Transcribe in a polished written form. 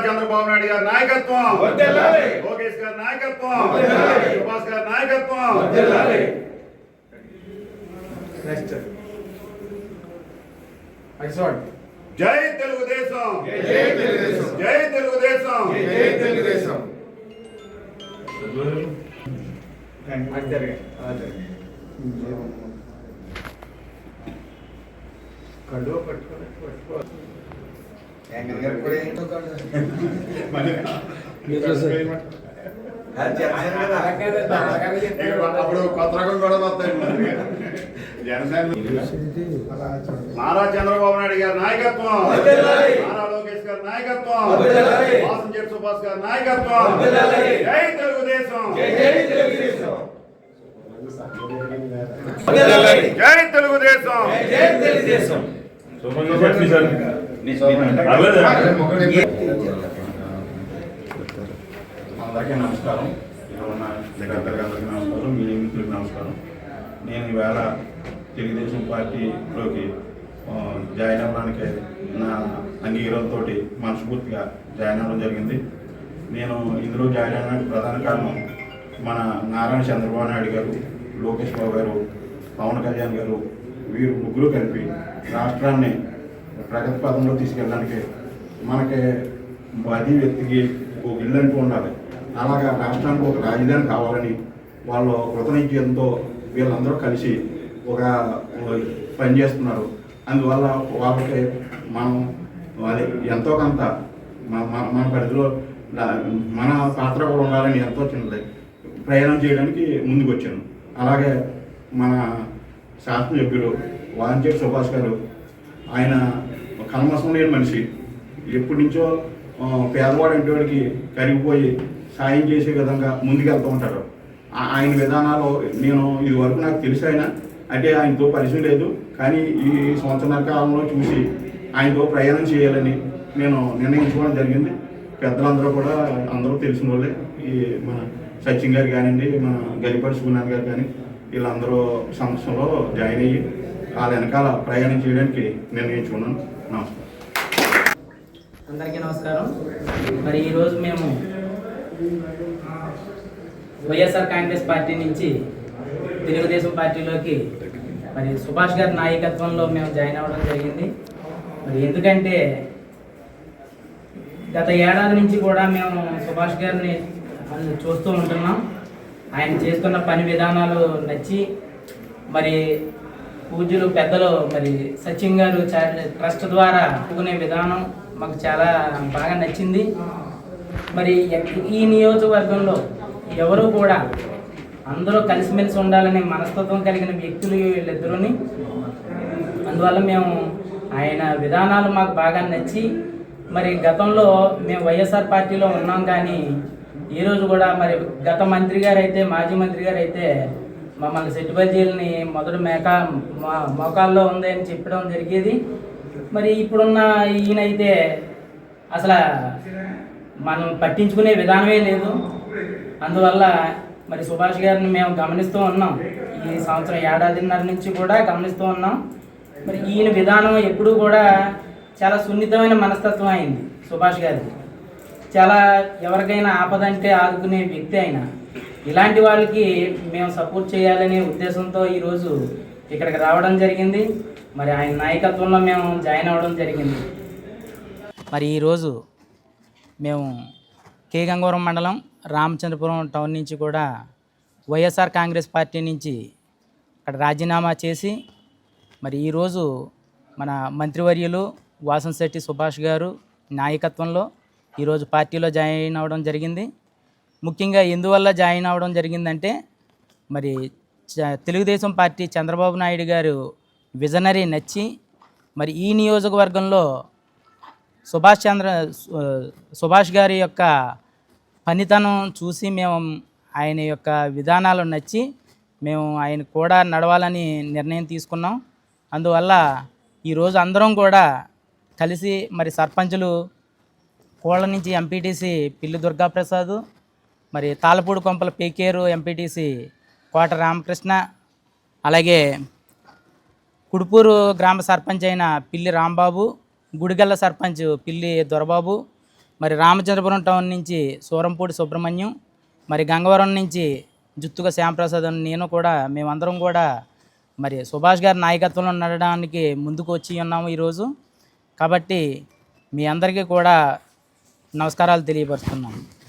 చంద్రబాబు నాయుడు గారి నాయకత్వం, లోకేష్ గారి నాయకత్వం, సుభాష్ గారి నాయకత్వం. జై తెలుగుదేశం, జై తెలుగుదేశం, జై తెలుగుదేశం, జై తెలుగుదేశం. కడువ పట్టుకో అప్పుడు కొత్త రకం కూడా వస్తాయి. జనసేన నారా చంద్రబాబు నాయుడు గారి నాయకత్వం, నారా లోకేష్ గారి నాయకత్వం, వాసంశెట్టి సుభాష్ గారి నాయకత్వం. జై తెలుగుదేశం, జై తెలుగుదేశం, జై తెలుగుదేశం, జై తెలుగుదేశం. అందరికీ నమస్కారం. ఇక్కడ ఉన్న అందరికీ నమస్కారం, మీడియా మిత్రులకు నమస్కారం. నేను ఈవేళ తెలుగుదేశం పార్టీలోకి జాయిన్ అవ్వడానికి నా అంగీకారంతో మనస్ఫూర్తిగా జాయిన్ అవ్వడం జరిగింది. నేను ఇందులో జాయిన్ అవ్వడానికి ప్రధాన కారణం మన నారాయణ చంద్రబాబు నాయుడు గారు, లోకేష్ బాబు గారు, పవన్ కళ్యాణ్ గారు, వీరు ముగ్గురు కలిపి రాష్ట్రాన్ని ప్రగతి పదంలో తీసుకెళ్ళడానికి మనకి ప్రతి వ్యక్తికి ఒక ఇల్లు అంటూ ఉండాలి. అలాగా రాష్ట్రానికి ఒక రాజధాని కావాలని వాళ్ళు కృతనిశ్చయంతో వీళ్ళందరూ కలిసి ఒక పని చేస్తున్నారు. అందువల్ల వాళ్ళకి మనం అది ఎంతో కొంత మన పరిధిలో మన పాత్ర కూడా ఉండాలని ఎంతో చిన్నది ప్రయాణం చేయడానికి ముందుకు వచ్చాను. అలాగే మన శాసనసభ్యులు వాసంశెట్టి సుభాష్ గారు, ఆయన కల్మషం లేని మనిషి. ఎప్పటి నుంచో పేదవాడు అంటే వాడికి కరిగిపోయి సాయం చేసే విధంగా ముందుకెళ్తూ ఉంటారు. ఆయన విధానాలు నేను ఇదివరకు నాకు తెలుసు. ఆయన అంటే ఆయనతో పరిచయం లేదు, కానీ ఈ సంవత్సరాల కాలంలో చూసి ఆయనతో ప్రయాణం చేయాలని నేను నిర్ణయించుకోవడం జరిగింది. పెద్దలందరూ కూడా అందరూ తెలిసిన వాళ్ళే. ఈ మన సచిన్ గారు కానివ్వండి, మన గరిపాటి సుగుణాన్ గారు కానీ వీళ్ళందరూ సంస్థలో జాయిన్ అయ్యి వాళ్ళ వెనకాల ప్రయాణం చేయడానికి నిర్ణయించుకున్నాను. నమస్కారం. అందరికీ నమస్కారం. మరి ఈరోజు మేము వైఎస్ఆర్ కాంగ్రెస్ పార్టీ నుంచి తెలుగుదేశం పార్టీలోకి మరి సుభాష్ గారి నాయకత్వంలో మేము జాయిన్ అవ్వడం జరిగింది. మరి ఎందుకంటే గత ఏడాది నుంచి కూడా మేము సుభాష్ గారిని చూస్తూ ఉంటున్నాం. ఆయన చేస్తున్న పని విధానాలు నచ్చి మరి పూజ్యులు పెద్దలు మరి సచిన్ గారు ట్రస్ట్ ద్వారా ఒప్పుకునే విధానం మాకు చాలా బాగా నచ్చింది. మరి ఈ నియోజకవర్గంలో ఎవరు కూడా అందరూ కలిసిమెలిసి ఉండాలనే మనస్తత్వం కలిగిన వ్యక్తులు వీళ్ళిద్దరూని. అందువల్ల మేము ఆయన విధానాలు మాకు బాగా నచ్చి మరి గతంలో మేము వైఎస్ఆర్ పార్టీలో ఉన్నాం, కానీ ఈరోజు కూడా మరి గత మంత్రి గారు అయితే మాజీ మంత్రి గారు అయితే మమ్మల్ని సెట్టుబల్జీలని మొదటి మోకాల్లో ఉంది అని చెప్పడం జరిగేది. మరి ఇప్పుడున్న ఈయనైతే అసలు మనం పట్టించుకునే విధానమే లేదు. అందువల్ల మరి సుభాష్ గారిని మేము గమనిస్తూ ఉన్నాం. ఈ సంవత్సరం ఏడాదిన్నర నుంచి కూడా గమనిస్తూ ఉన్నాం. మరి ఈయన విధానం ఎప్పుడూ కూడా చాలా సున్నితమైన మనస్తత్వం అయింది. సుభాష్ గారికి చాలా ఎవరికైనా ఆపదంటే ఆదుకునే వ్యక్తి ఆయన. ఇలాంటి వాళ్ళకి మేము సపోర్ట్ చేయాలనే ఉద్దేశంతో ఈరోజు ఇక్కడికి రావడం జరిగింది. మరి ఆయన నాయకత్వంలో మేము జాయిన్ అవ్వడం జరిగింది. మరి ఈరోజు మేము కే గంగవరం మండలం రామచంద్రపురం టౌన్ నుంచి కూడా వైఎస్ఆర్ కాంగ్రెస్ పార్టీ నుంచి అక్కడ రాజీనామా చేసి మరి ఈరోజు మన మంత్రివర్యులు వాసంశెట్టి సుభాష్ గారు నాయకత్వంలో ఈరోజు పార్టీలో జాయిన్ అవ్వడం జరిగింది. ముఖ్యంగా ఎందువల్ల జాయిన్ అవ్వడం జరిగిందంటే మరి తెలుగుదేశం పార్టీ చంద్రబాబు నాయుడు గారు విజనరీ నచ్చి మరి ఈ నియోజకవర్గంలో సుభాష్ గారి యొక్క పనితనం చూసి మేము ఆయన యొక్క విధానాలు నచ్చి మేము ఆయన కూడా నడవాలని నిర్ణయం తీసుకున్నాం. అందువల్ల ఈరోజు అందరం కూడా కలిసి మరి సర్పంచులు కోళ్ళ నుంచి ఎంపీటీసీ పిల్లి దుర్గాప్రసాద్, మరి తాళపూడి కొంపల పేకేరు ఎంపీటీసీ కోట రామకృష్ణ, అలాగే కుడుపూరు గ్రామ సర్పంచ్ అయిన పిల్లి రాంబాబు, గుడిగల్ల సర్పంచ్ పిల్లి దొరబాబు, మరి రామచంద్రపురం టౌన్ నుంచి సూరంపూడి సుబ్రహ్మణ్యం, మరి గంగవరం నుంచి జుత్తుక శ్యాంప్రసాద్ అని నేను కూడా, మేమందరం కూడా మరి సుభాష్ గారి నాయకత్వంలో నడవడానికి ముందుకు వచ్చి ఉన్నాము ఈరోజు. కాబట్టి మీ అందరికీ కూడా నమస్కారాలు తెలియపరుస్తున్నాను.